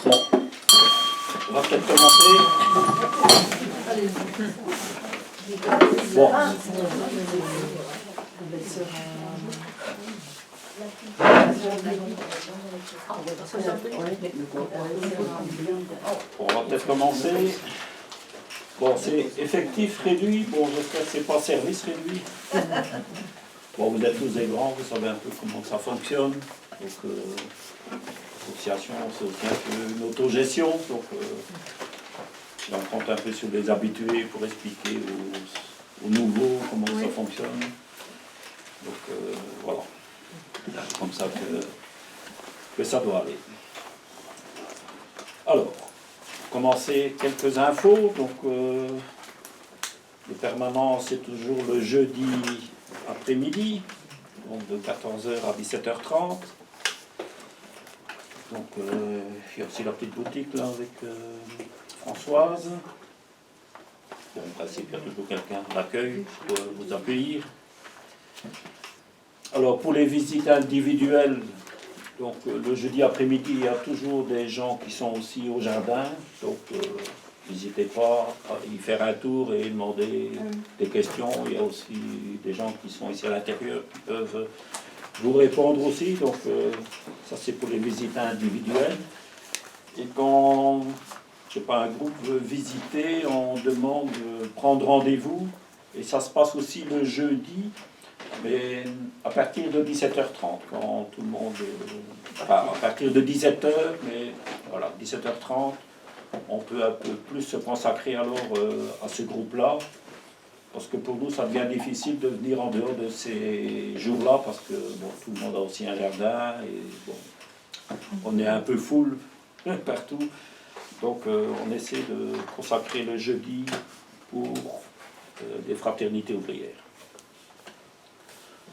Bon, on va peut-être commencer. Bon. On va peut-être commencer. Bon, c'est effectif réduit. Bon, j'espère que c'est pas service réduit. Bon, vous êtes tous des grands, vous savez un peu comment ça fonctionne. Donc, l'association, c'est aussi un peu une autogestion. Donc, j'en compte un peu sur les habitués pour expliquer aux nouveaux comment ça fonctionne. Donc, voilà. C'est comme ça que ça doit aller. Alors, commencer quelques infos. Donc, le permanent, c'est toujours le jeudi après-midi, donc de 14h à 17h30. Donc, il y a aussi la petite boutique là avec Françoise. Bon, en principe, il y a toujours quelqu'un d'accueil pour vous accueillir. Alors, pour les visites individuelles, donc le jeudi après-midi, il y a toujours des gens qui sont aussi au jardin. Donc, n'hésitez pas à y faire un tour et demander des questions. Il y a aussi des gens qui sont ici à l'intérieur qui peuvent vous répondre aussi. Donc, ça, c'est pour les visites individuelles. Et quand, je sais pas, un groupe veut visiter, on demande de prendre rendez-vous. Et ça se passe aussi le jeudi, mais à partir de 17h30, quand tout le monde... Enfin, à partir de 17h, mais voilà, 17h30, on peut un peu plus se consacrer alors à ce groupe-là, parce que pour nous, ça devient difficile de venir en dehors de ces jours-là, parce que bon, tout le monde a aussi un jardin, et bon, on est un peu full partout. Donc, on essaie de consacrer le jeudi pour des fraternités ouvrières.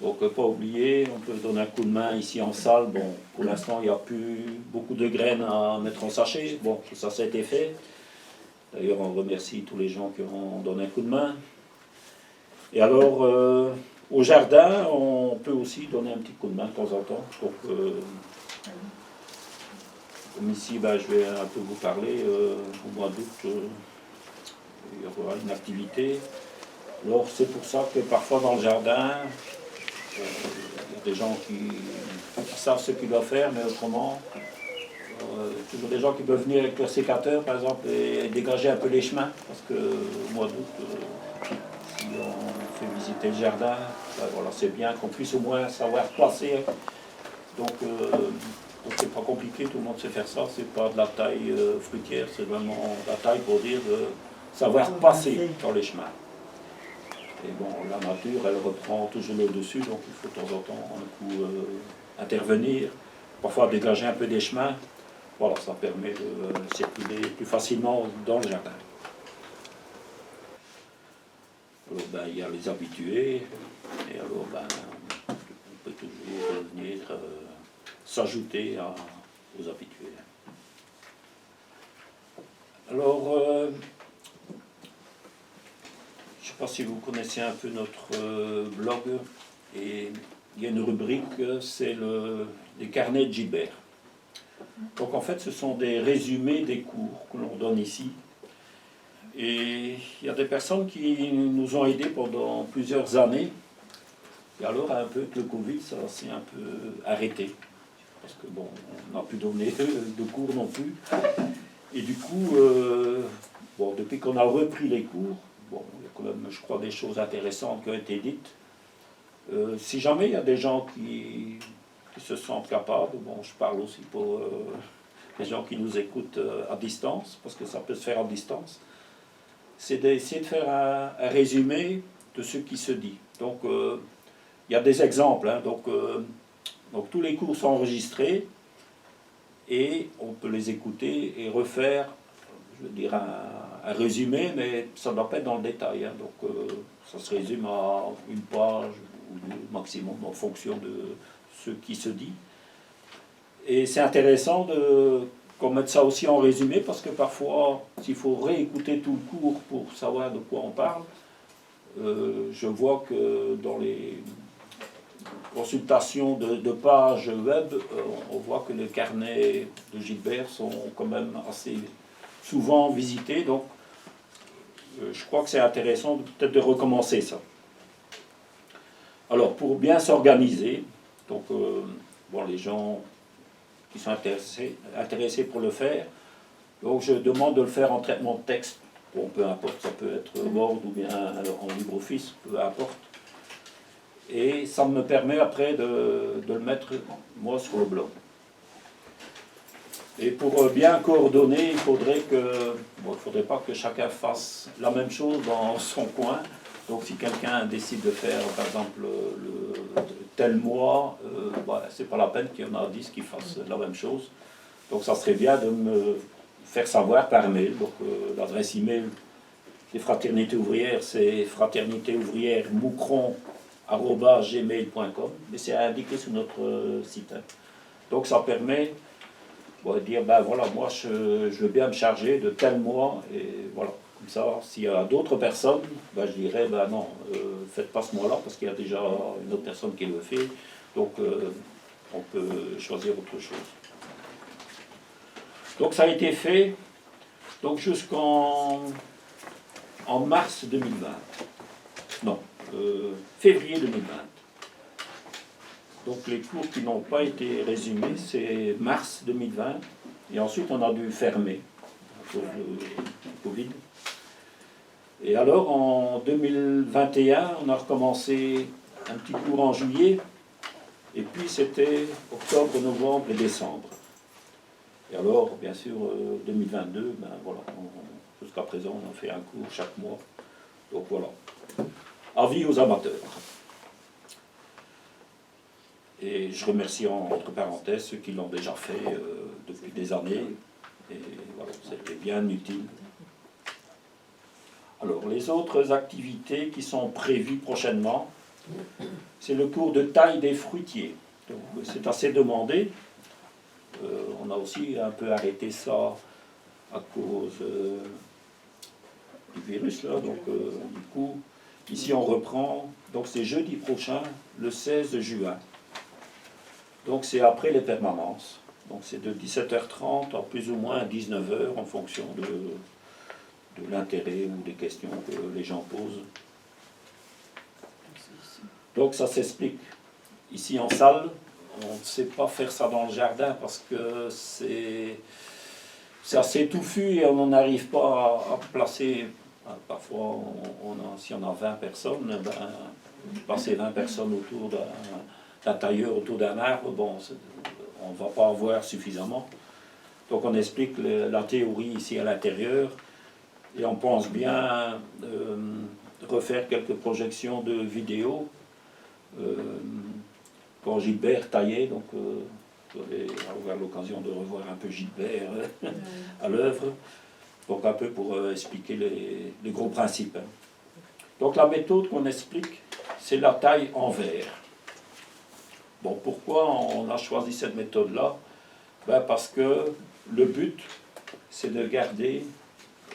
Donc, pas oublier, on peut donner un coup de main ici en salle. Bon, pour l'instant, il n'y a plus beaucoup de graines à mettre en sachet. Bon, ça a été fait. D'ailleurs, on remercie tous les gens qui ont donné un coup de main. Et alors, au jardin, on peut aussi donner un petit coup de main de temps en temps. Donc, comme ici, ben, je vais un peu vous parler. Au mois d'août, il y aura une activité. Alors, c'est pour ça que parfois dans le jardin, il y a des gens qui savent ce qu'ils doivent faire, mais autrement, toujours des gens qui peuvent venir avec leur sécateur, par exemple, et dégager un peu les chemins, parce qu'au mois d'août, si on fait visiter le jardin, ben voilà, c'est bien qu'on puisse au moins savoir passer. Donc, c'est pas compliqué, tout le monde sait faire ça, c'est pas de la taille fruitière, c'est vraiment de la taille pour dire savoir passer dans les chemins. Et bon, la nature, elle reprend toujours le dessus, donc il faut de temps en temps un coup intervenir, parfois dégager un peu des chemins. Voilà, ça permet de circuler plus facilement dans le jardin. Alors, ben, il y a les habitués, et alors, ben, on peut toujours venir s'ajouter aux habitués. Alors, je ne sais pas si vous connaissez un peu notre blog, et il y a une rubrique, c'est les carnets de Gilbert. Donc en fait, ce sont des résumés des cours que l'on donne ici. Et il y a des personnes qui nous ont aidés pendant plusieurs années. Et alors, un peu avec le Covid, ça s'est un peu arrêté. Parce que bon, on n'a plus donné de cours non plus. Et du coup, bon, depuis qu'on a repris les cours, bon, il y a quand même, je crois, des choses intéressantes qui ont été dites. Si jamais il y a des gens qui se sentent capables, bon, je parle aussi pour les gens qui nous écoutent à distance, parce que ça peut se faire à distance, c'est d'essayer de faire un résumé de ce qui se dit. Donc, il y a des exemples, hein, donc tous les cours sont enregistrés, et on peut les écouter et refaire, je veux dire, un résumé, mais ça ne doit pas être dans le détail. Hein, donc, ça se résume à une page ou deux maximum en fonction de ce qui se dit. Et c'est intéressant qu'on mette ça aussi en résumé, parce que parfois, s'il faut réécouter tout le cours pour savoir de quoi on parle, je vois que consultation de pages web, on voit que les carnets de Gilbert sont quand même assez souvent visités. Donc, je crois que c'est intéressant peut-être de recommencer ça. Alors, pour bien s'organiser, donc, bon, les gens qui sont intéressés pour le faire, donc je demande de le faire en traitement de texte. Bon, peu importe, ça peut être Word ou bien en LibreOffice, peu importe. Et ça me permet après de le mettre, moi, sur le blog. Et pour bien coordonner, il faudrait que, bon, il faudrait pas que chacun fasse la même chose dans son coin. Donc si quelqu'un décide de faire, par exemple, tel mois, bah, c'est pas la peine qu'il y en a 10 qui fassent la même chose. Donc ça serait bien de me faire savoir par mail. Donc l'adresse email des fraternités ouvrières, c'est fraternitéouvrière-moucron@gmail.com, mais c'est indiqué sur notre site. Donc ça permet de dire, ben voilà, moi je veux bien me charger de tel mois, et voilà. Comme ça, s'il y a d'autres personnes, ben, je dirais, ben non, faites pas ce mois-là, parce qu'il y a déjà une autre personne qui le fait, donc on peut choisir autre chose. Donc ça a été fait donc jusqu'en mars 2020. Non, février 2020. Donc les cours qui n'ont pas été résumés, c'est mars 2020, et ensuite on a dû fermer à cause du Covid. Et alors en 2021, on a recommencé un petit cours en juillet, et puis c'était octobre, novembre et décembre. Et alors, bien sûr, 2022, ben voilà, jusqu'à présent, on a fait un cours chaque mois. Donc voilà, avis aux amateurs. Et je remercie entre parenthèses ceux qui l'ont déjà fait depuis des années. Et voilà, c'était bien utile. Alors, les autres activités qui sont prévues prochainement, c'est le cours de taille des fruitiers. C'est assez demandé. On a aussi un peu arrêté ça à cause du virus, là. Donc, du coup, ici on reprend. Donc, c'est jeudi prochain, le 16 juin. Donc, c'est après les permanences. Donc, c'est de 17h30 à plus ou moins 19h en fonction de l'intérêt ou des questions que les gens posent. Donc, ça s'explique. Ici en salle, on ne sait pas faire ça dans le jardin parce que c'est assez touffu et on n'arrive pas à placer. Parfois, si on a 20 personnes, ben, passer 20 personnes autour d'un tailleur, autour d'un arbre, bon, on ne va pas en voir suffisamment. Donc on explique la théorie ici à l'intérieur et on pense bien refaire quelques projections de vidéos. Quand Gilbert taillait, donc vous allez avoir l'occasion de revoir un peu Gilbert à l'œuvre, donc un peu pour expliquer les gros principes. Donc la méthode qu'on explique, c'est la taille en verre. Bon, pourquoi on a choisi cette méthode-là? Ben parce que le but, c'est de garder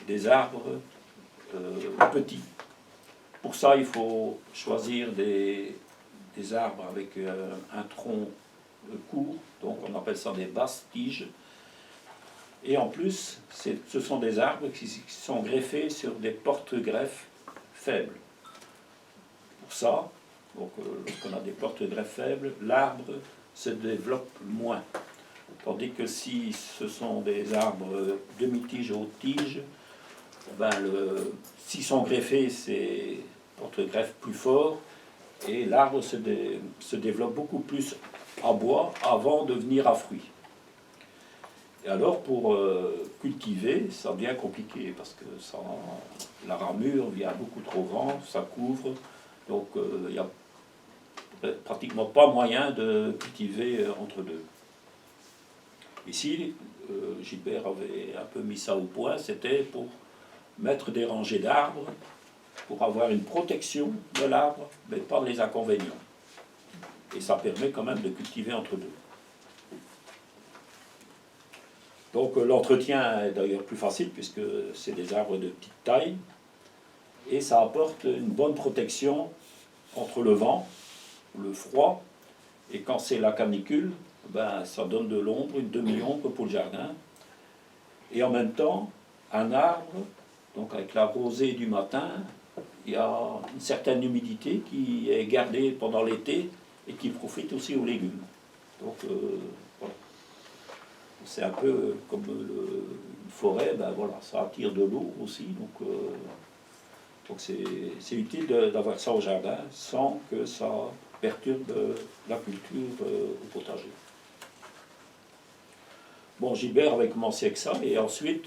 des arbres petits. Pour ça, il faut choisir des arbres avec un tronc court, donc on appelle ça des basses tiges. Et en plus, ce sont des arbres qui sont greffés sur des porte-greffes faibles. Pour ça, donc, lorsqu'on a des porte-greffes faibles, l'arbre se développe moins. Tandis que si ce sont des arbres demi-tiges ou haute tige, ben s'ils sont greffés, c'est porte-greffe plus fort, et l'arbre se développe beaucoup plus à bois avant de venir à fruit. Et alors pour cultiver, ça devient compliqué parce que la ramure vient beaucoup trop grand, ça couvre, donc il n'y a pratiquement pas moyen de cultiver entre deux. Ici, Gilbert avait un peu mis ça au point, c'était pour mettre des rangées d'arbres, pour avoir une protection de l'arbre, mais pas les inconvénients. Et ça permet quand même de cultiver entre deux. Donc l'entretien est d'ailleurs plus facile puisque c'est des arbres de petite taille et ça apporte une bonne protection entre le vent, le froid Et quand c'est la canicule, ben, ça donne de l'ombre, une demi-ombre pour le jardin. Et en même temps, un arbre, donc avec la rosée du matin, il y a une certaine humidité qui est gardée pendant l'été et qui profite aussi aux légumes. Donc voilà. C'est un peu comme une forêt, ben voilà, ça attire de l'eau aussi. Donc c'est utile d'avoir ça au jardin sans que ça perturbe la culture au potager. Bon, Gilbert avait commencé avec ça et ensuite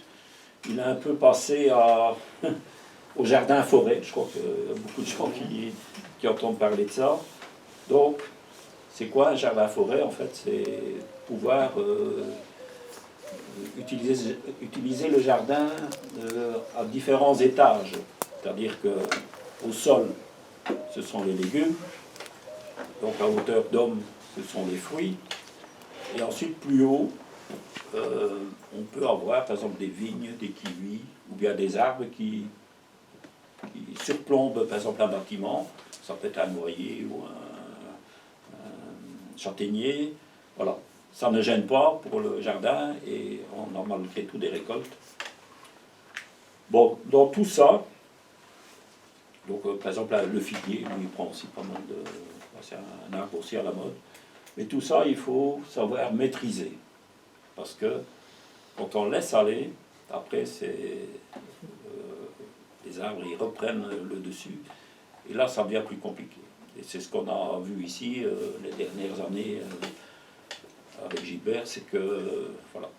il a un peu passé au jardin forêt. Je crois qu'il y a beaucoup de gens qui entendent parler de ça. Donc, c'est quoi un jardin forêt? En fait, c'est pouvoir utiliser le jardin à différents étages. C'est-à-dire qu'au sol, ce sont les légumes. Donc à hauteur d'homme, ce sont les fruits. Et ensuite, plus haut, on peut avoir par exemple des vignes, des kiwis, ou bien des arbres qui surplombent par exemple un bâtiment. Ça peut être un noyer ou un châtaignier. Voilà. Ça ne gêne pas pour le jardin et on a malgré tout des récoltes. Bon, dans tout ça, donc par exemple le figuier, lui, il prend aussi pas mal de... C'est un arbre aussi à la mode. Mais tout ça, il faut savoir maîtriser. Parce que quand on laisse aller, après, les arbres, ils reprennent le dessus. Et là, ça devient plus compliqué. Et c'est ce qu'on a vu ici les dernières années avec Gilbert, c'est que, voilà,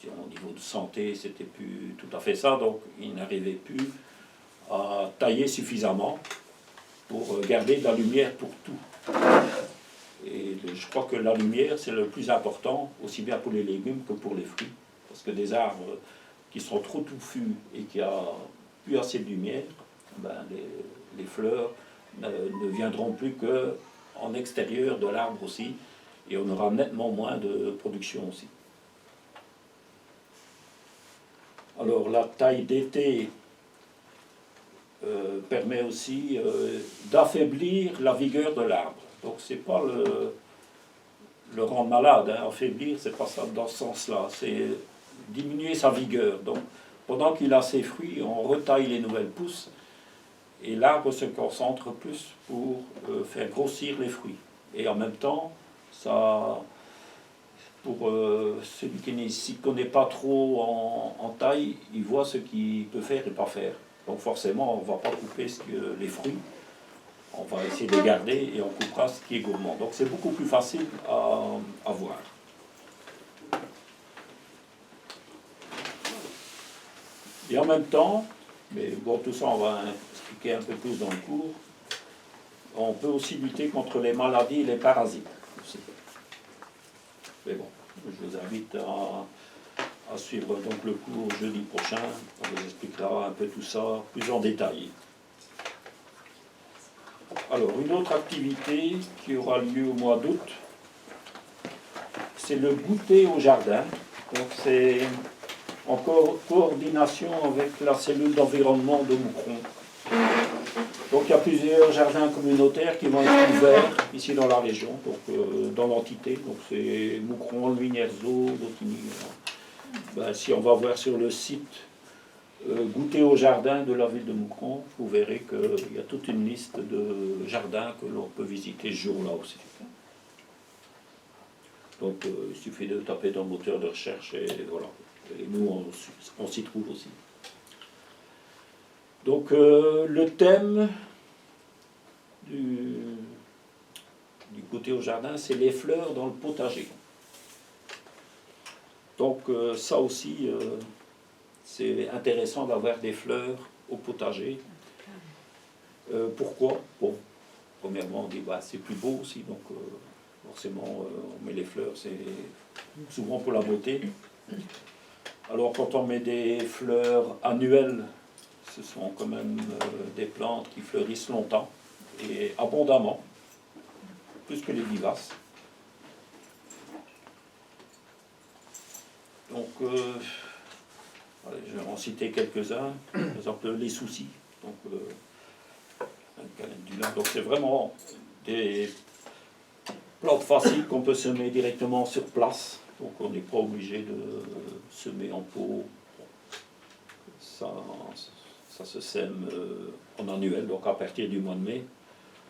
au niveau de santé, c'était plus tout à fait ça. Donc, il n'arrivait plus à tailler suffisamment pour garder de la lumière pour tout. Et je crois que la lumière, c'est le plus important, aussi bien pour les légumes que pour les fruits. Parce que des arbres qui sont trop touffus et qui n'ont plus assez de lumière, ben les fleurs ne viendront plus qu'en extérieur de l'arbre aussi. Et on aura nettement moins de production aussi. Alors la taille d'été permet aussi d'affaiblir la vigueur de l'arbre. Donc c'est pas le rendre malade, hein. Affaiblir, c'est pas ça dans ce sens-là, c'est diminuer sa vigueur. Donc pendant qu'il a ses fruits, on retaille les nouvelles pousses et l'arbre se concentre plus pour faire grossir les fruits. Et en même temps, ça, pour celui qui ne s'y connaît pas trop en taille, il voit ce qu'il peut faire et pas faire. Donc forcément, on ne va pas couper les fruits. On va essayer de les garder et on coupera ce qui est gourmand. Donc c'est beaucoup plus facile à voir. Et en même temps, mais bon, tout ça on va expliquer un peu plus dans le cours, on peut aussi lutter contre les maladies et les parasites aussi. Mais bon, je vous invite à suivre donc le cours jeudi prochain. On vous expliquera un peu tout ça plus en détail. Alors, une autre activité qui aura lieu au mois d'août, c'est le goûter au jardin. Donc, c'est en coordination avec la cellule d'environnement de Moucron. Donc, il y a plusieurs jardins communautaires qui vont être ouverts ici dans la région, donc dans l'entité. Donc, c'est Moucron, Luinerzo, Dautigny. Ben, si on va voir sur le site goûter au jardin de la ville de Moucron, vous verrez qu'il y a toute une liste de jardins que l'on peut visiter ce jour-là aussi. Donc il suffit de taper dans le moteur de recherche et voilà. Et nous, on s'y trouve aussi. Donc le thème du goûter au jardin, c'est les fleurs dans le potager. Donc ça aussi... c'est intéressant d'avoir des fleurs au potager. Pourquoi? Bon, premièrement, on dit bah, c'est plus beau aussi, donc forcément on met les fleurs, c'est souvent pour la beauté. Alors quand on met des fleurs annuelles, ce sont quand même des plantes qui fleurissent longtemps et abondamment, plus que les vivaces. Donc je vais en citer quelques-uns, par exemple les soucis, donc un calendula. Donc c'est vraiment des plantes faciles qu'on peut semer directement sur place. Donc on n'est pas obligé de semer en pot. Ça se sème en annuel, donc à partir du mois de mai.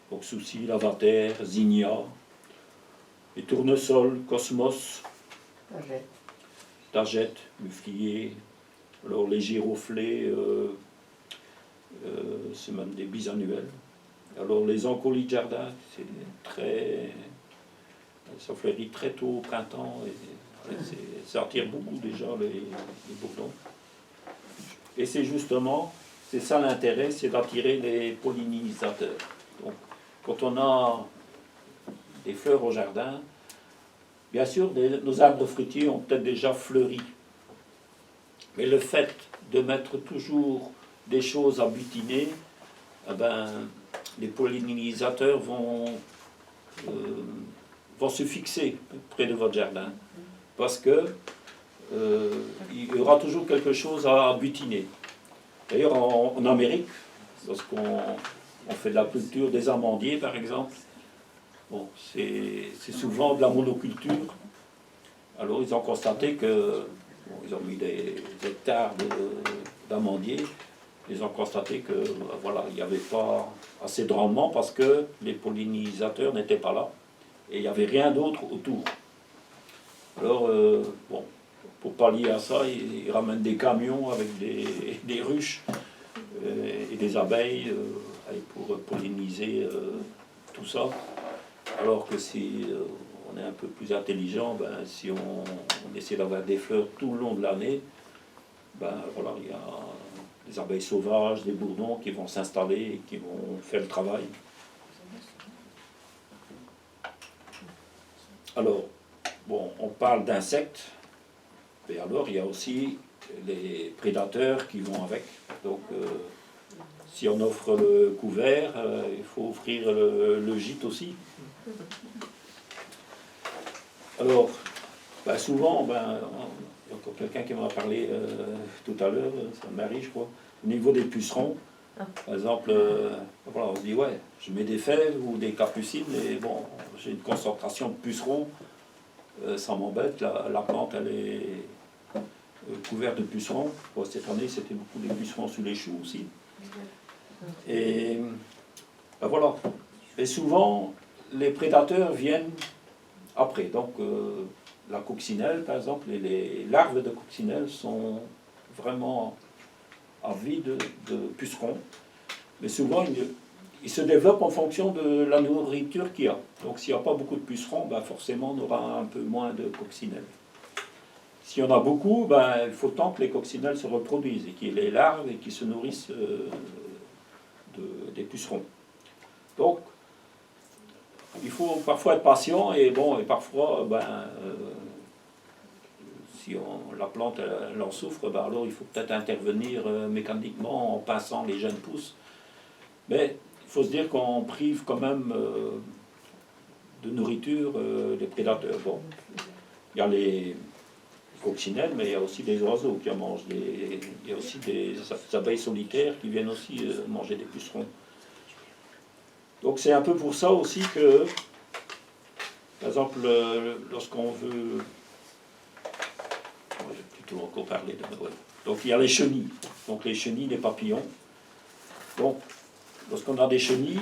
Donc souci, lavater, zinnia, les tournesols, cosmos, tagette, muflier, alors les giroflées, c'est même des bisannuels. Alors les encolis de jardin, ça fleurit très tôt au printemps et ça attire beaucoup déjà les bourdons. Et c'est justement, c'est ça l'intérêt, c'est d'attirer les pollinisateurs. Donc, quand on a des fleurs au jardin, bien sûr, nos arbres fruitiers ont peut-être déjà fleuri. Mais le fait de mettre toujours des choses à butiner, eh ben, les pollinisateurs vont se fixer près de votre jardin. Parce que il y aura toujours quelque chose à butiner. D'ailleurs, en Amérique, lorsqu'on fait de la culture des amandiers, par exemple, bon, c'est souvent de la monoculture. Alors, ils ont constaté que, bon, ils ont mis des hectares d'amandiers, ils ont constaté que, voilà, il n'y avait pas assez de rendement parce que les pollinisateurs n'étaient pas là et il n'y avait rien d'autre autour. Alors, bon, pour pallier à ça, ils ramènent des camions avec des ruches et des abeilles pour polliniser tout ça. Alors que si on est un peu plus intelligent, ben, si on essaie d'avoir des fleurs tout le long de l'année, ben, voilà, il y a des abeilles sauvages, des bourdons qui vont s'installer et qui vont faire le travail. Alors, bon, on parle d'insectes, et alors il y a aussi les prédateurs qui vont avec. Donc, si on offre le couvert, il faut offrir le gîte aussi. Alors, ben souvent, il y a encore quelqu'un qui m'en a parlé tout à l'heure, c'est Marie, je crois, au niveau des pucerons. Par exemple, voilà, on se dit, ouais, je mets des fèves ou des capucines, et bon, j'ai une concentration de pucerons, ça m'embête, la plante, elle est couverte de pucerons. Bon, cette année, c'était beaucoup des pucerons sous les choux aussi. Et ben voilà. Et souvent, les prédateurs viennent après. Donc, la coccinelle, par exemple, les larves de coccinelle sont vraiment avides de pucerons. Mais souvent, ils se développent en fonction de la nourriture qu'il y a. Donc, s'il n'y a pas beaucoup de pucerons, ben forcément, on aura un peu moins de coccinelles. S'il y en a beaucoup, ben, il faut tant que les coccinelles se reproduisent et qu'il y ait les larves et qu'ils se nourrissent des pucerons. Donc, il faut parfois être patient et bon, et parfois, si la plante elle en souffre, ben alors il faut peut-être intervenir mécaniquement en pinçant les jeunes pousses. Mais il faut se dire qu'on prive quand même de nourriture les prédateurs. Bon, il y a les coccinelles, mais il y a aussi des oiseaux qui en mangent. Il y a aussi des abeilles solitaires qui viennent aussi manger des pucerons. Donc c'est un peu pour ça aussi que, par exemple, lorsqu'on veut... Je vais plutôt encore parler de... Ouais. Donc il y a les chenilles. Donc les chenilles, les papillons. Donc, lorsqu'on a des chenilles,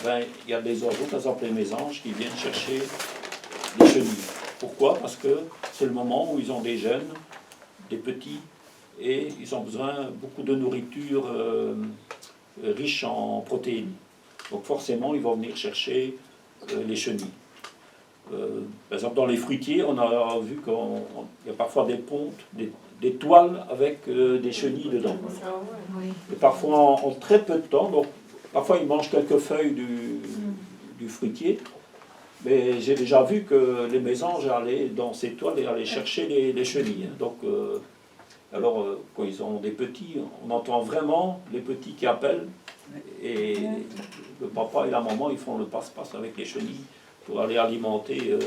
ben, il y a des oiseaux, par exemple les mésanges, qui viennent chercher les chenilles. Pourquoi? Parce que c'est le moment où ils ont des jeunes, des petits, et ils ont besoin beaucoup de nourriture riche en protéines. Donc forcément, ils vont venir chercher les chenilles. Par exemple, dans les fruitiers, on a vu qu'il y a parfois des pontes, des toiles avec des chenilles dedans. Et parfois en très peu de temps, donc parfois ils mangent quelques feuilles du fruitier, mais j'ai déjà vu que les mésanges allaient dans ces toiles et allaient chercher les chenilles. Donc, alors quand ils ont des petits, on entend vraiment les petits qui appellent, et le papa et la maman ils font le passe-passe avec les chenilles pour aller alimenter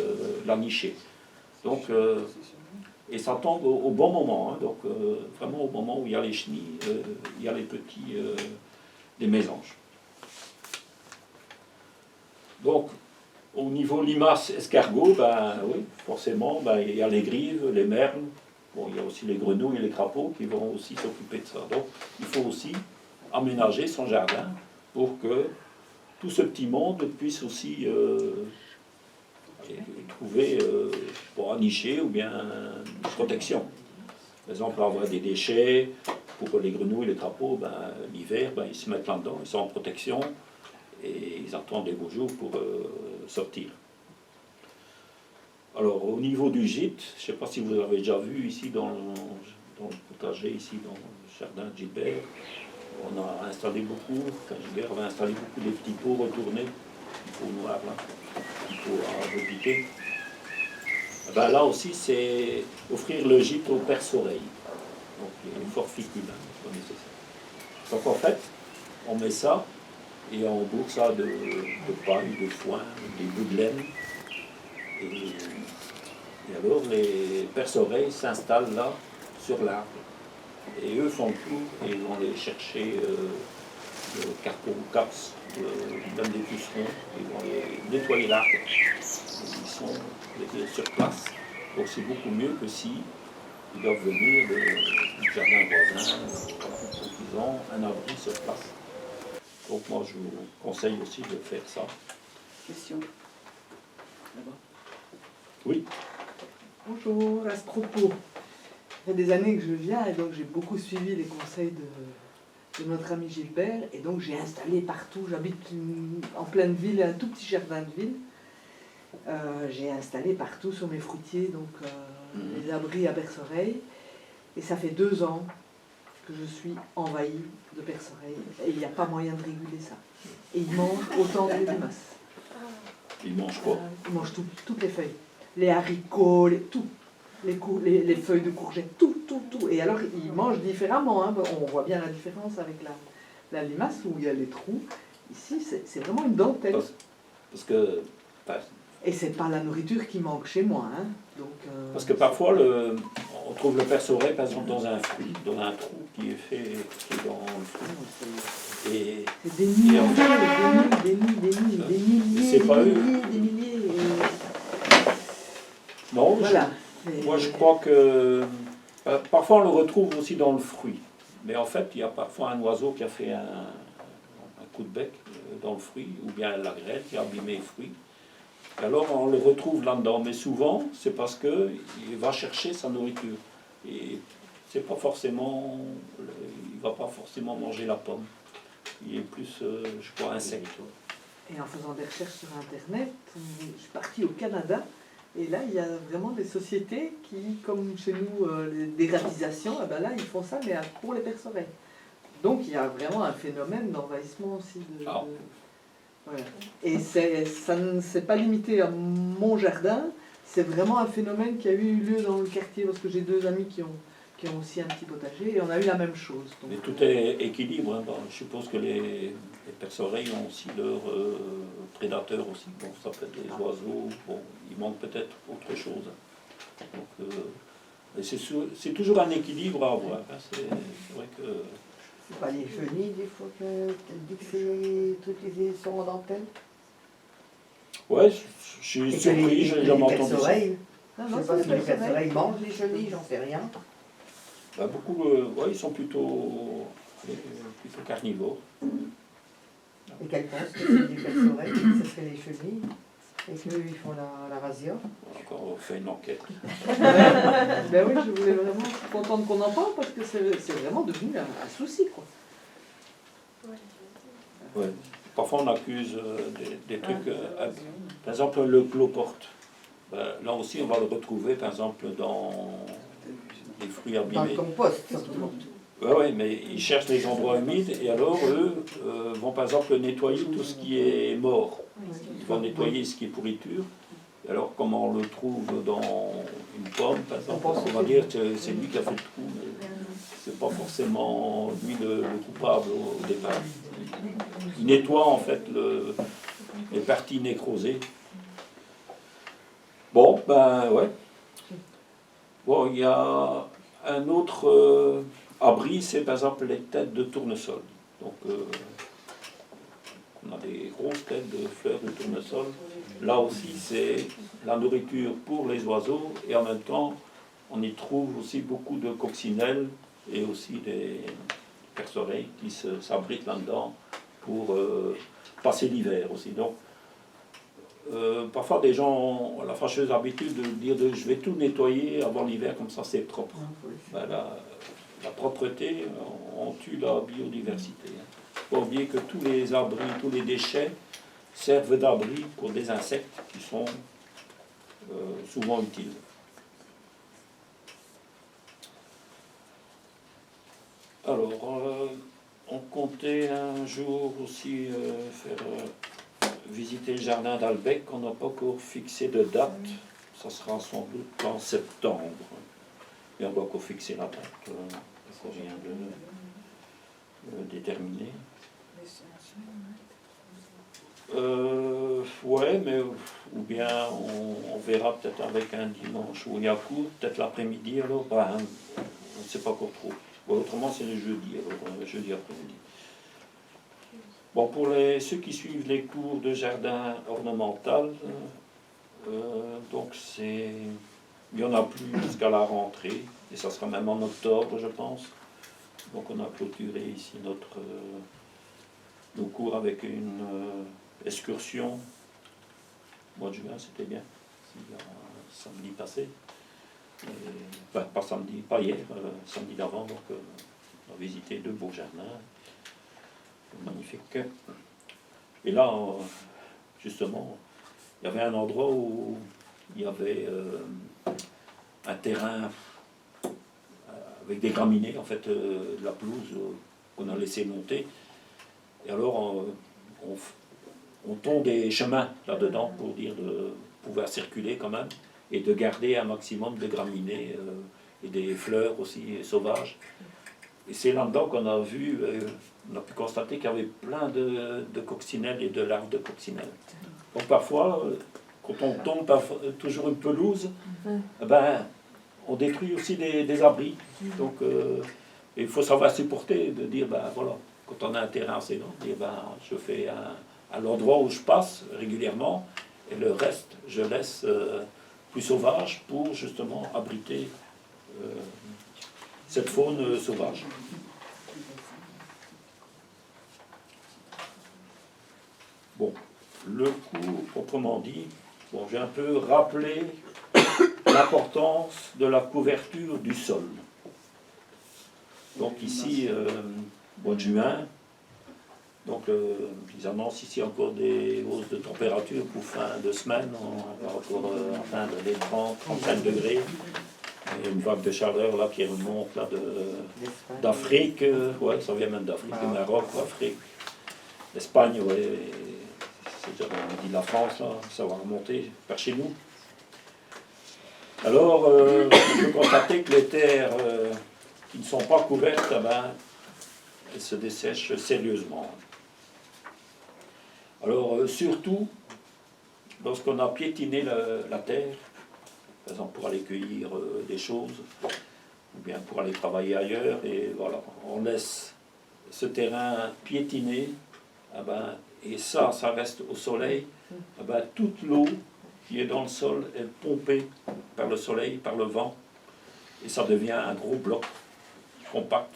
la nichée. Donc, et ça tombe au bon moment, hein, donc vraiment au moment où il y a les chenilles, il y a les petits, les mésanges. Donc, au niveau limaces, escargots, ben oui, forcément, ben, il y a les grives, les merles, bon, il y a aussi les grenouilles et les crapauds qui vont aussi s'occuper de ça. Donc, il faut aussi aménager son jardin pour que tout ce petit monde puisse aussi trouver pour un nicher ou bien une protection. Par exemple, avoir des déchets pour que les grenouilles, les crapauds, ben, l'hiver, ben, ils se mettent là-dedans, ils sont en protection et ils attendent les beaux jours pour sortir. Alors, au niveau du gîte, je ne sais pas si vous avez déjà vu ici dans le potager, ici dans le jardin de Gilbert, on a installé beaucoup, enfin Gilbert avait installé beaucoup des petits pots retournés, des pots noirs là, des pots à repiquer. Ben là aussi, c'est offrir le gîte au perce-oreille, donc les forficules, hein, comme nécessaire. Donc en fait, on met ça et on bourre ça de paille, de foin, des bouts de laine. Et alors les perce-oreilles s'installent là, sur l'arbre. Et eux font le tour et ils vont aller chercher le carpeau ou caps, même des pucerons, ils vont aller nettoyer l'arbre. Ils sont sur place. Donc c'est beaucoup mieux que si ils doivent venir du jardin voisin, donc ils ont un abri sur place. Donc moi je vous conseille aussi de faire ça. Question. Là-bas. Oui. Bonjour, à ce propos. Il y a des années que je viens et donc j'ai beaucoup suivi les conseils de notre ami Gilbert et donc j'ai installé partout, j'habite en pleine ville, un tout petit jardin de ville. J'ai installé partout sur mes fruitiers donc les abris à perce-oreilles et ça fait 2 ans que je suis envahie de perce-oreilles et il n'y a pas moyen de réguler ça. Et ils mangent autant que les limaces. Ils mangent quoi? Ils mangent toutes les feuilles, les haricots, tout. Les feuilles de courgettes, tout. Et alors, ils mangent différemment. Hein. On voit bien la différence avec la limace où il y a les trous. Ici, c'est vraiment une dentelle. Parce que... Et c'est pas la nourriture qui manque chez moi. Hein. Donc, parce que parfois, on trouve le perce-oreille, par exemple, dans un fruit, dans un trou qui est fait qui est dans le fruit. Et c'est des milliers, des milliers. Non, voilà. Moi, je crois que parfois on le retrouve aussi dans le fruit. Mais en fait, il y a parfois un oiseau qui a fait un coup de bec dans le fruit, ou bien la grêle qui a abîmé le fruit. Et alors, on le retrouve là-dedans. Mais souvent, c'est parce qu'il va chercher sa nourriture. Et c'est pas forcément, il ne va pas forcément manger la pomme. Il est plus, je crois, insecte. Et en faisant des recherches sur Internet, je suis partie au Canada. Et là, il y a vraiment des sociétés qui, comme chez nous, des ratisations, eh ben là, ils font ça, mais pour les perce-oreilles. Donc, il y a vraiment un phénomène d'envahissement aussi. Voilà. Et ça ne s'est pas limité à mon jardin, c'est vraiment un phénomène qui a eu lieu dans le quartier, parce que j'ai 2 amis qui ont aussi un petit potager, et on a eu la même chose. Donc, mais tout est équilibre. Hein. Bon, je suppose que les perce-oreilles ont aussi leurs prédateurs aussi. Bon, ça peut être les oiseaux. Bon, il manque peut-être autre chose. Donc, c'est toujours un équilibre à avoir. Hein. C'est vrai que... C'est pas les chenilles, des fois, que tu dis que c'est toutes les sont en dentelle? Ouais, je suis surpris, j'ai jamais entendu ça. Je sais pas si les perce-oreilles mangent les chenilles, j'en sais rien. Bah, beaucoup, ouais, ils sont plutôt carnivores. Et qu'elles pensent que c'est des perce-oreilles, que ce serait les chenilles, et qu'eux, ils font la razzia. Encore fait une enquête. Ben oui, je voulais vraiment, je suis contente qu'on en parle, parce que c'est vraiment devenu un souci, quoi. Ouais. Parfois, on accuse des trucs... par exemple, le cloporte. Ben, là aussi, on va le retrouver, par exemple, dans les fruits abîmés. Dans le compost, surtout. Oui, mais ils cherchent les endroits humides et alors eux vont par exemple nettoyer tout ce qui est mort. Ils vont nettoyer ce qui est pourriture. Et alors, comme on le trouve dans une pomme, par exemple, on va dire que c'est lui qui a fait le trou, mais c'est pas forcément lui le coupable au départ. Il nettoie en fait les parties nécrosées. Bon, ben ouais. Bon, il y a un autre abri, c'est par exemple les têtes de tournesol. Donc, On a des grosses têtes de fleurs de tournesol. Là aussi, c'est la nourriture pour les oiseaux et en même temps, on y trouve aussi beaucoup de coccinelles et aussi des perce-oreilles qui s'abritent là-dedans pour passer l'hiver aussi. Donc, parfois, des gens ont la fâcheuse habitude de dire je vais tout nettoyer avant l'hiver, comme ça c'est propre. Ben, la propreté, on tue la biodiversité. Il ne faut pas oublier que tous les abris, tous les déchets servent d'abri pour des insectes qui sont souvent utiles. Alors, on comptait un jour aussi faire visiter le jardin d'Albec. On n'a pas encore fixé de date. Ça sera sans doute en septembre. Et on doit encore fixer la date. Il faut rien de déterminer. Ouais, mais ou bien on verra peut-être avec un dimanche où il y a cours, peut-être l'après-midi alors, ben, on ne sait pas encore trop. Autrement, c'est le jeudi, alors jeudi après-midi. Bon, pour ceux qui suivent les cours de jardin ornemental, donc il n'y en a plus jusqu'à la rentrée, et ça sera même en octobre, je pense. Donc on a clôturé ici nos cours avec une excursion. Au mois de juin, c'était bien, samedi passé. Enfin, pas samedi, pas hier, samedi d'avant, donc on a visité 2 beaux jardins, magnifiques. Et là, justement, il y avait un endroit où il y avait un terrain avec des graminées, en fait, de la pelouse qu'on a laissé monter. Et alors, on tond des chemins là-dedans pour dire de pouvoir circuler quand même et de garder un maximum de graminées et des fleurs aussi sauvages. Et c'est là-dedans qu'on a vu, on a pu constater qu'il y avait plein de coccinelles et de larves de coccinelles. Donc parfois, quand on tombe toujours une pelouse, ben, on détruit aussi des abris. Donc il faut savoir supporter, de dire, ben voilà, quand on a un terrain assez grand, dire, ben, je fais à l'endroit où je passe régulièrement, et le reste, je laisse plus sauvage pour justement abriter cette faune sauvage. Bon, le cours proprement dit, bon, j'ai un peu rappelé l'importance de la couverture du sol. Donc ici, mois de juin, donc ils annoncent ici encore des hausses de température pour fin de semaine, on va encore atteindre les 30-35 degrés. Et une vague de chaleur là qui remonte là d'Afrique, ouais, ça vient même d'Afrique, du Maroc, Afrique, l'Espagne, ouais, c'est déjà on dit la France, là, ça va remonter par chez nous. Alors, on peut constater que les terres qui ne sont pas couvertes, ben, elles se dessèchent sérieusement. Alors, surtout, lorsqu'on a piétiné la terre, par exemple pour aller cueillir des choses, ou bien pour aller travailler ailleurs, et voilà, on laisse ce terrain piétiner, eh ben, et ça reste au soleil, eh ben, toute l'eau qui est dans le sol est pompée par le soleil, par le vent, et ça devient un gros bloc compact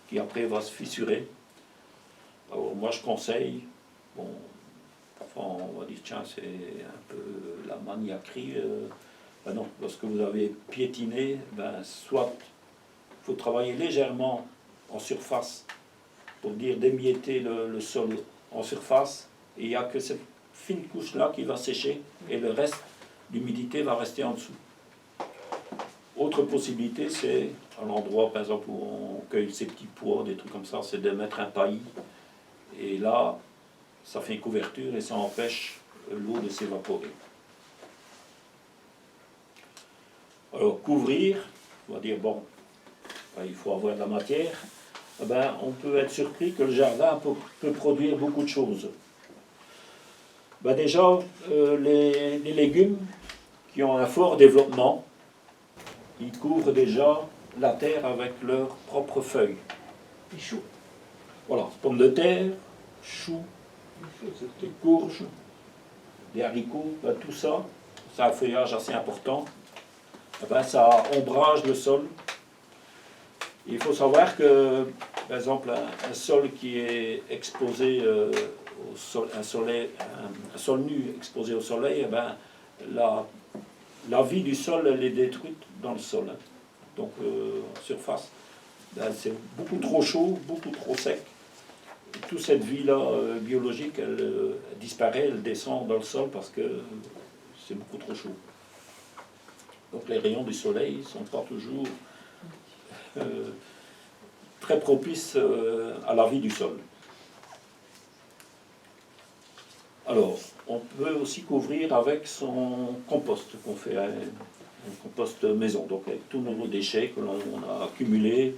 qui après va se fissurer. Alors moi je conseille, bon, parfois on va dire tiens c'est un peu la maniaquerie, ben non, lorsque vous avez piétiné, ben soit il faut travailler légèrement en surface pour dire d'émietter le sol en surface, et il n'y a que cette fine couche là qui va sécher et le reste l'humidité va rester en dessous. Autre possibilité, c'est à l'endroit par exemple où on cueille ces petits pois, des trucs comme ça, c'est de mettre un paillis, et là ça fait une couverture et ça empêche l'eau de s'évaporer. Alors couvrir, on va dire bon, il faut avoir de la matière, eh ben, on peut être surpris que le jardin peut produire beaucoup de choses. Ben déjà, les légumes qui ont un fort développement, ils couvrent déjà la terre avec leurs propres feuilles. Les choux. Voilà, pommes de terre, choux, des courges, des haricots, ben, tout ça, c'est un feuillage assez important. Eh ben, ça ombrage le sol. Il faut savoir que, par exemple, un sol qui est exposé au sol, un sol nu exposé au soleil, eh ben, la vie du sol, elle est détruite dans le sol. Hein. Donc, en surface, ben, c'est beaucoup trop chaud, beaucoup trop sec. Et toute cette vie-là biologique, elle disparaît, elle descend dans le sol parce que c'est beaucoup trop chaud. Donc, les rayons du soleil ne sont pas toujours très propices à la vie du sol. Alors, on peut aussi couvrir avec son compost qu'on fait, un compost maison, donc avec tous nos déchets que l'on a accumulés,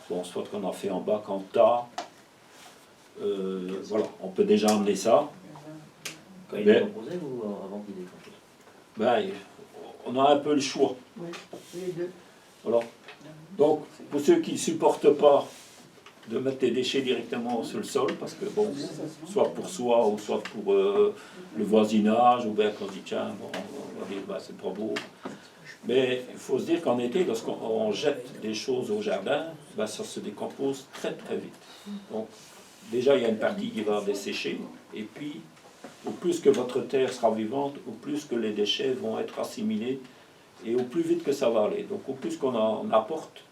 bon, soit qu'on a fait en bac, en tas. Voilà, on peut déjà emmener ça. Quand il est composé ou avant qu'il décompose? Ben, on a un peu le choix. Oui, les deux. Voilà. Donc, pour ceux qui ne supportent pas de mettre des déchets directement sur le sol, parce que bon, soit pour soi ou soit pour le voisinage, ou bien quand on dit tiens, bon, on va dire bah, c'est pas beau. Mais il faut se dire qu'en été, lorsqu'on jette des choses au jardin, bah, ça se décompose très très vite. Donc déjà il y a une partie qui va dessécher, et puis au plus que votre terre sera vivante, au plus que les déchets vont être assimilés, et au plus vite que ça va aller. Donc au plus qu'on en apporte,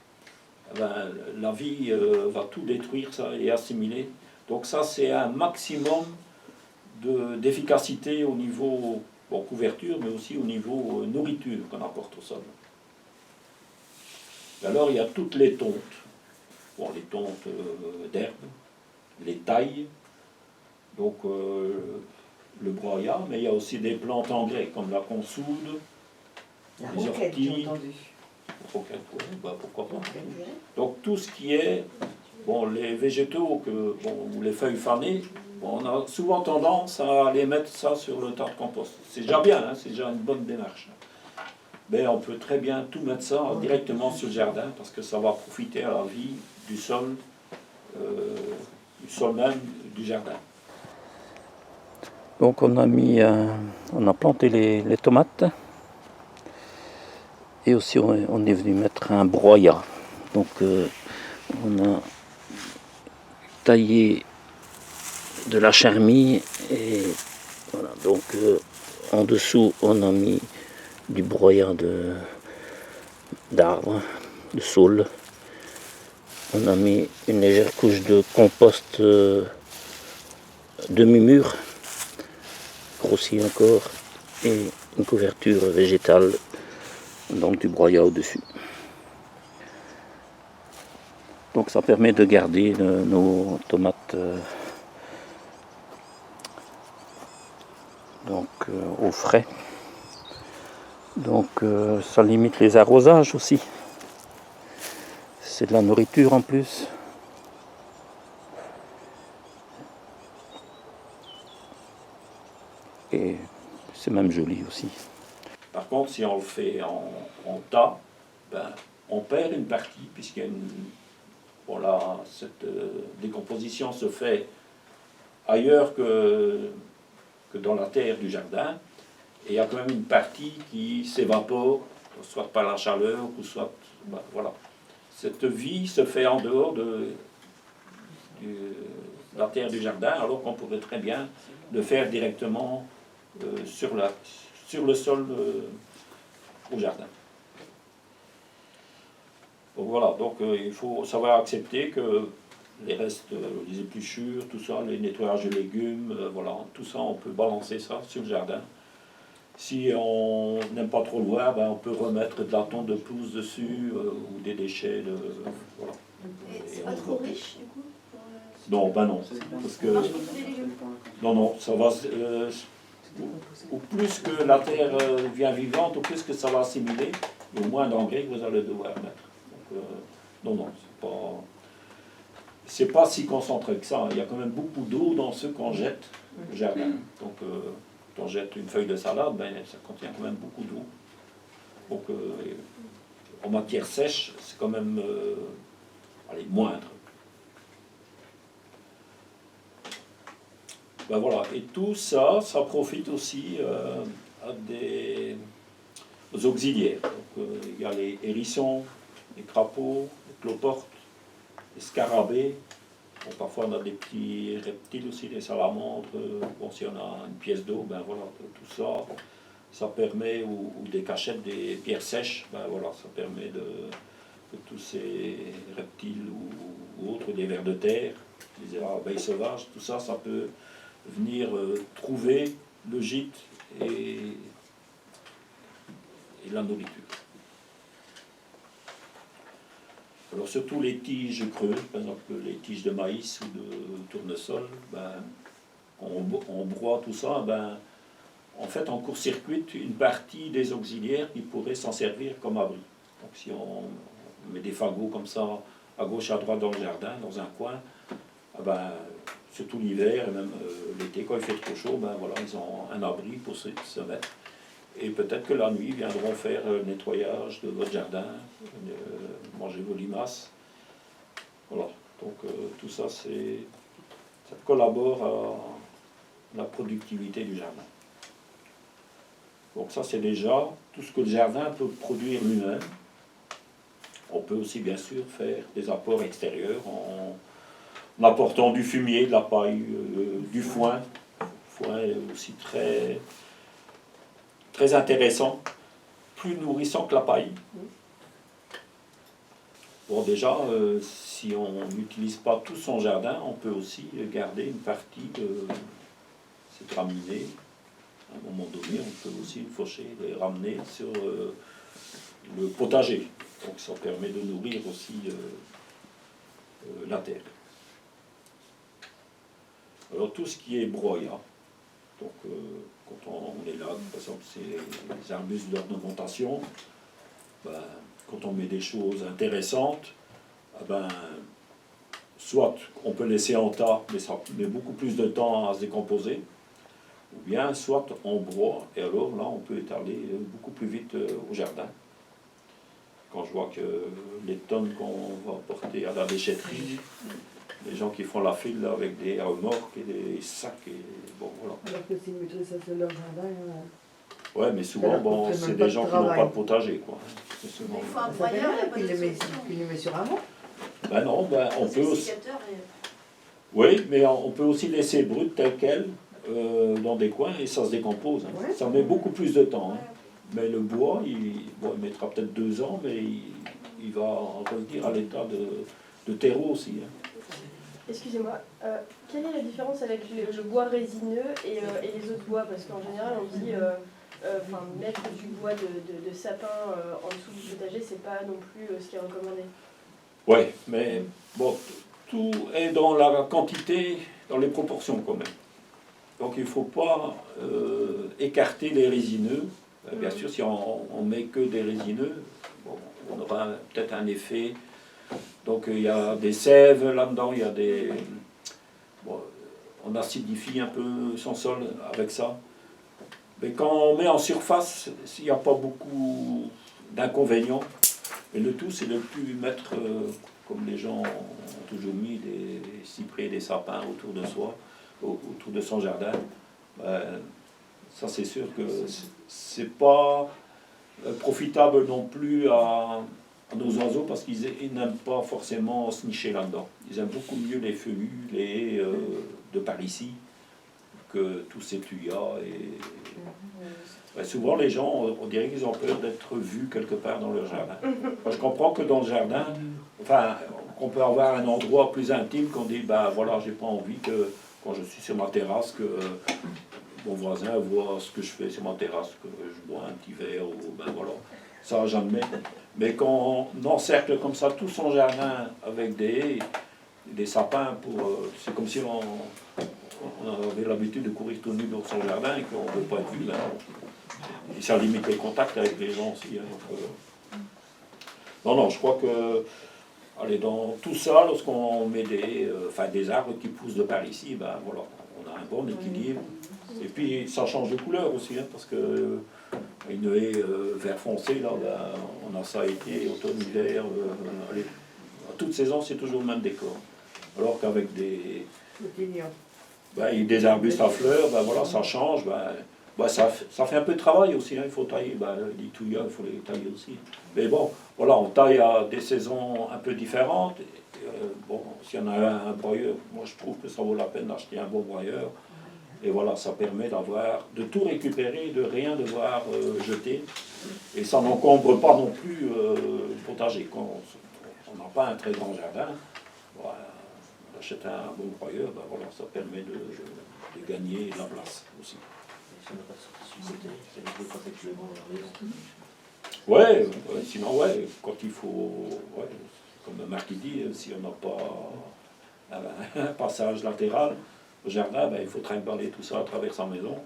ben, la vie va tout détruire ça et assimiler. Donc ça c'est un maximum d'efficacité au niveau bon, couverture, mais aussi au niveau nourriture qu'on apporte au sol. Et alors il y a toutes les tontes. Bon, les tontes d'herbe, les tailles, donc le broyat, mais il y a aussi des plantes engrais comme la consoude, La les roquette, j'ai orties. entendu. Roquette, ouais, bah, pourquoi pas. Donc tout ce qui est, bon, les végétaux ou les feuilles fanées, bon, on a souvent tendance à aller mettre ça sur le tas de compost. C'est déjà bien, hein, c'est déjà une bonne démarche. Mais on peut très bien tout mettre ça directement sur le jardin parce que ça va profiter à la vie du sol même du jardin. Donc on a planté les tomates. Et aussi on est venu mettre un broyat. Donc on a taillé de la charmille et voilà. Donc en dessous on a mis du broyat d'arbres, de saules. On a mis une légère couche de compost demi-mûr, grossi encore, et une couverture végétale. Donc du broyat au-dessus. Donc ça permet de garder nos tomates au frais. Donc ça limite les arrosages aussi. C'est de la nourriture en plus. Et c'est même joli aussi. Par contre, si on le fait en tas, ben, on perd une partie, puisqu'il y a cette décomposition se fait ailleurs que dans la terre du jardin, et il y a quand même une partie qui s'évapore, soit par la chaleur, ou soit... Ben, voilà. Cette vie se fait en dehors de la terre du jardin, alors qu'on pourrait très bien le faire directement sur le sol au jardin. Donc voilà, donc il faut savoir accepter que les restes, les épluchures, tout ça, les nettoyages de légumes, voilà, tout ça, on peut balancer ça sur le jardin. Si on n'aime pas trop le voir, ben, on peut remettre de la tonte de pelouse dessus ou des déchets de... Voilà. Et c'est pas trop riche du coup Non, ben non, parce que... Non, ça va... au plus que la terre devient vivante, au plus que ça va assimiler, et au moins d'engrais que vous allez devoir mettre. Donc, non, c'est pas si concentré que ça. Il y a quand même beaucoup d'eau dans ce qu'on jette au jardin. Donc, quand on jette une feuille de salade, ben, ça contient quand même beaucoup d'eau. Donc, en matière sèche, c'est quand même moindre. Ben voilà, et tout ça, ça profite aussi à aux auxiliaires. Donc, il y a les hérissons, les crapauds, les cloportes, les scarabées. Bon, parfois on a des petits reptiles aussi, les salamandres. Bon, si on a une pièce d'eau, ben voilà, tout ça, ça permet, ou des cachettes, des pierres sèches, ben voilà, ça permet que tous ces reptiles ou autres, des vers de terre, les abeilles sauvages, tout ça, ça peut venir trouver le gîte et la nourriture. Alors surtout les tiges creuses, par exemple les tiges de maïs ou de tournesol, ben, on broie tout ça, ben, en fait on court-circuite une partie des auxiliaires qui pourraient s'en servir comme abri. Donc si on met des fagots comme ça à gauche, à droite dans le jardin, dans un coin, ben, surtout l'hiver et même l'été quand il fait trop chaud, ben voilà, ils ont un abri pour se mettre. Et peut-être que la nuit, ils viendront faire le nettoyage de votre jardin, manger vos limaces. Voilà, donc tout ça, ça collabore à la productivité du jardin. Donc ça, c'est déjà tout ce que le jardin peut produire lui-même. On peut aussi, bien sûr, faire des apports extérieurs en apportant du fumier, de la paille, du foin. Le foin est aussi très intéressant, plus nourrissant que la paille. Bon, déjà, si on n'utilise pas tout son jardin, on peut aussi garder une partie de cette raminée. À un moment donné, on peut aussi faucher, les ramener sur le potager. Donc ça permet de nourrir aussi la terre. Alors tout ce qui est broyat, donc quand on est là, par exemple, c'est les arbustes d'ornementation, ben, quand on met des choses intéressantes, ben, soit on peut laisser en tas, mais ça met beaucoup plus de temps à se décomposer, ou bien soit on broie, et alors là on peut étaler beaucoup plus vite au jardin. Quand je vois que les tonnes qu'on va porter à la déchetterie, les gens qui font la file là, avec des remorques et des sacs, et bon voilà. Alors que s'ils mettraient ça sur leur jardin, Ouais, mais souvent, bon, c'est des gens qui n'ont pas de potager, quoi. C'est souvent... Il faut un ça broyeur, il n'y a pas puis de il les solution. met sur un banc. Ben non, ben on C'est peut le aussi... sécateur et- Oui, mais on peut aussi laisser brut tel quel dans des coins et ça se décompose. Hein. Ouais. Ça met beaucoup plus de temps. Hein. Ouais. Mais le bois, il mettra peut-être 2 ans, mais il va revenir à l'état de terreau aussi. Hein. Excusez-moi, quelle est la différence avec le bois résineux et les autres bois? Parce qu'en général, on dit mettre du bois de sapin en dessous du potager, c'est pas non plus ce qui est recommandé. Oui, mais bon, tout est dans la quantité, dans les proportions quand même. Donc il ne faut pas écarter les résineux. Bien sûr, si on met que des résineux, bon, on aura peut-être un effet. Donc il y a des sèves là-dedans, il y a des... Bon, on acidifie un peu son sol avec ça. Mais quand on met en surface, il n'y a pas beaucoup d'inconvénients. Mais le tout, c'est de ne plus mettre, comme les gens ont toujours mis, des cyprès, des sapins autour de soi, autour de son jardin. Ça, c'est sûr que c'est pas profitable non plus à nos oiseaux parce qu'ils n'aiment pas forcément se nicher là-dedans. Ils aiment beaucoup mieux les feuillus, les haies de par ici que tous ces tuyas. Et souvent, les gens, on dirait qu'ils ont peur d'être vus quelque part dans leur jardin. Moi, je comprends que dans le jardin, enfin, on peut avoir un endroit plus intime qu'on dit, ben voilà, j'ai pas envie que quand je suis sur ma terrasse, que mon voisin voit ce que je fais sur ma terrasse, que je bois un petit verre, ou ben voilà, ça jamais. Mais quand on encercle comme ça tout son jardin avec des haies, des sapins, c'est comme si on avait l'habitude de courir tout nu dans son jardin et qu'on ne veut pas être vu. Ben, et ça limite les contacts avec les gens aussi. Hein, donc, non, je crois que allez, dans tout ça, lorsqu'on met des arbres qui poussent de par ici, ben voilà, on a un bon équilibre. Et puis ça change de couleur aussi, hein, parce que une haie vert foncé, là, ben, on a ça été, automne, hiver, allez, à toute saison, c'est toujours le même décor. Alors qu'avec des... Le pignon. ben, il y a des arbustes à fleurs, ben, voilà, ça change. Ben, ça fait un peu de travail aussi, hein, il faut tailler. Ben, les touillas, il faut les tailler aussi. Mais bon, voilà, on taille à des saisons un peu différentes. Bon, s'il y en a un broyeur, moi je trouve que ça vaut la peine d'acheter un bon broyeur. Et voilà, ça permet de tout récupérer, de rien devoir jeter. Et ça n'encombre pas non plus le potager. Quand on n'a pas un très grand jardin, voilà, on achète un bon broyeur, ben voilà, ça permet de gagner de la place aussi. Si on n'a pas de sortie suscitée, c'est des fois que le bon Ouais, sinon, ouais, quand il faut, ouais, comme Marc dit, si on n'a pas un passage latéral au jardin, ben, il faut trimballer tout ça à travers sa maison.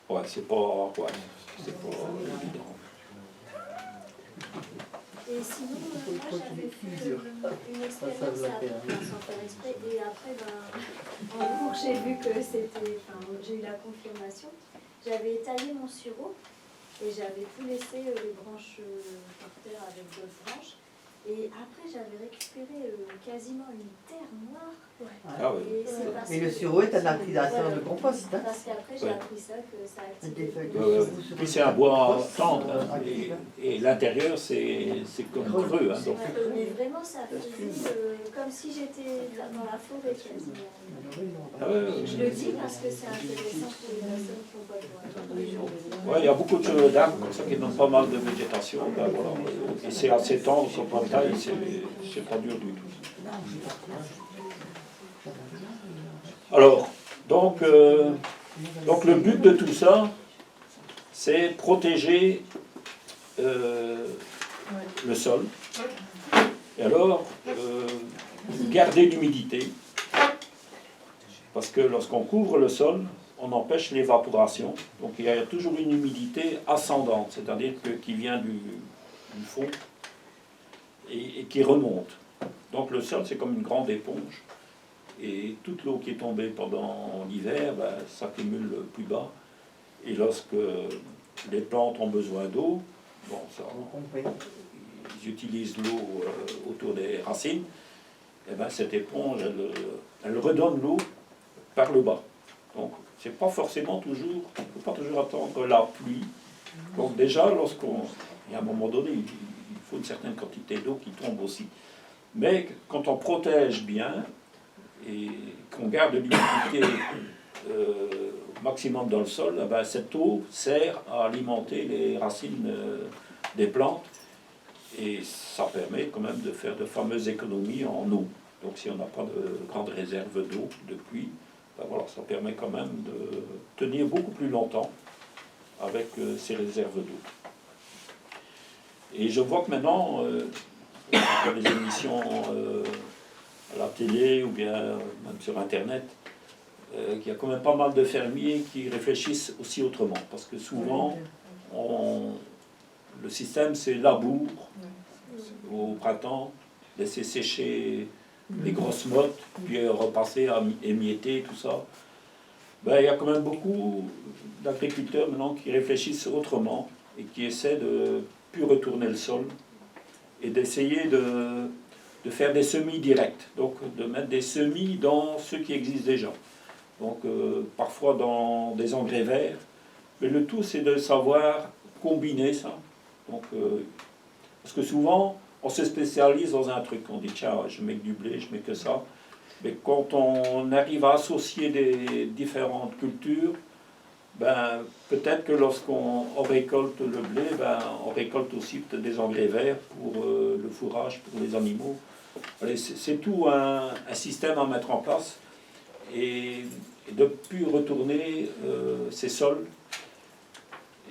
Ouais, c'est pas évident. Et sinon, moi j'avais fait une expérience sans faire exprès, et après, en cours, j'ai vu que c'était, j'ai eu la confirmation. J'avais taillé mon sureau et j'avais tout laissé les branches par terre avec d'autres branches. Et après, j'avais récupéré quasiment une terre noire. Ah ouais. Et c'est parce Mais le que- sureau est un activateur Voilà. de compost. Hein. Parce qu'après, j'ai appris ça, que ça active. Des feuilles le- de le- Puis c'est un bois tendre, hein, et l'intérieur c'est comme creux. Hein, donc. Ouais, mais vraiment, ça faisait comme si j'étais dans la forêt quasiment. Ah ouais, Je le dis parce que c'est intéressant pour les personnes qui n'ont pas de droit. ouais, il y a beaucoup d'arbres comme ça qui donnent pas mal de végétation. Ben, voilà. Et c'est assez tendre sur la taille, c'est pas dur du tout. Alors, donc le but de tout ça, c'est protéger le sol. Et alors, garder l'humidité. Parce que lorsqu'on couvre le sol, on empêche l'évaporation. Donc il y a toujours une humidité ascendante, c'est-à-dire qui vient du fond et qui remonte. Donc le sol, c'est comme une grande éponge. Et toute l'eau qui est tombée pendant l'hiver, ben, s'accumule plus bas. Et lorsque les plantes ont besoin d'eau, bon, ils utilisent l'eau autour des racines, et ben, cette éponge, elle redonne l'eau par le bas. Donc, c'est pas forcément toujours, il ne faut pas toujours attendre la pluie. Donc déjà, il y a un moment donné, il faut une certaine quantité d'eau qui tombe aussi. Mais quand on protège bien et qu'on garde l'humidité au maximum dans le sol, eh ben, cette eau sert à alimenter les racines des plantes et ça permet quand même de faire de fameuses économies en eau. Donc si on n'a pas de grande réserve d'eau, de pluie, ben voilà, ça permet quand même de tenir beaucoup plus longtemps avec ces réserves d'eau. Et je vois que maintenant, dans les émissions à la télé ou bien même sur Internet, qu'il y a quand même pas mal de fermiers qui réfléchissent aussi autrement. Parce que souvent, le système c'est labour au printemps, laisser sécher les grosses mottes, puis repasser à émietter, tout ça. Ben, il y a quand même beaucoup d'agriculteurs maintenant qui réfléchissent autrement et qui essaient de plus retourner le sol et d'essayer de faire des semis directs, donc de mettre des semis dans ceux qui existent déjà. Donc parfois dans des engrais verts, mais le tout c'est de savoir combiner ça. Donc, parce que souvent on se spécialise dans un truc, on dit tiens je mets que du blé, je mets que ça. Mais quand on arrive à associer des différentes cultures, ben, peut-être que lorsqu'on récolte le blé, ben, on récolte aussi peut-être des engrais verts pour le fourrage, pour les animaux. C'est tout un système à mettre en place et de plus retourner ces sols.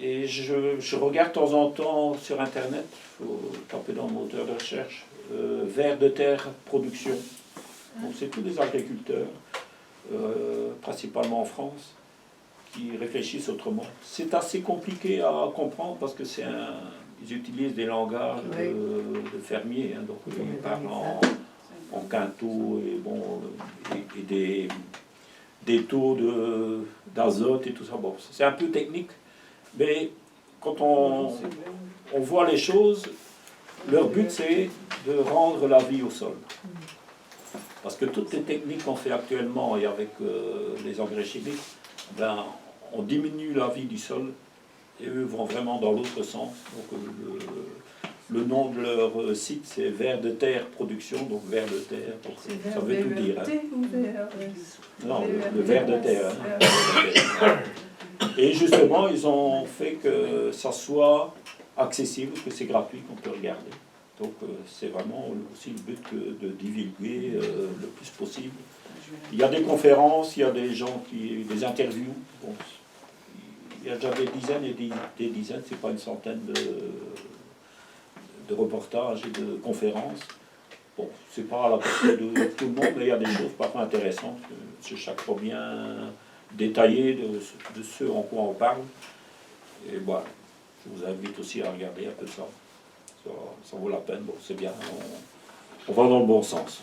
Et je regarde de temps en temps sur Internet, il faut taper dans le moteur de recherche, vers de terre production. Donc c'est tous des agriculteurs, principalement en France, qui réfléchissent autrement. C'est assez compliqué à comprendre parce que ils utilisent des langages de fermiers, hein, donc ils parlent en quintaux et, bon, et des taux d'azote et tout ça. Bon, c'est un peu technique, mais quand on voit les choses, leur but c'est de rendre la vie au sol. Parce que toutes les techniques qu'on fait actuellement et avec les engrais chimiques, ben, on diminue la vie du sol et eux vont vraiment dans l'autre sens. Donc le nom de leur site c'est Vers de Terre Production, donc Vers de Terre, donc, ça veut tout dire. Hein. Non, le Vers de Terre. Hein. Et justement, ils ont fait que ça soit accessible, que c'est gratuit, qu'on peut regarder. Donc c'est vraiment aussi le but de divulguer le plus possible. Il y a des conférences, il y a des gens des interviews. Bon, il y a déjà des dizaines et des dizaines, c'est pas une centaine de reportages et de conférences. Bon, c'est pas à la portée de tout le monde, mais il y a des choses parfois intéressantes. C'est chaque fois bien détaillé de ce en quoi on parle. Et voilà, je vous invite aussi à regarder un peu ça. Ça vaut la peine, bon, c'est bien, on va dans le bon sens.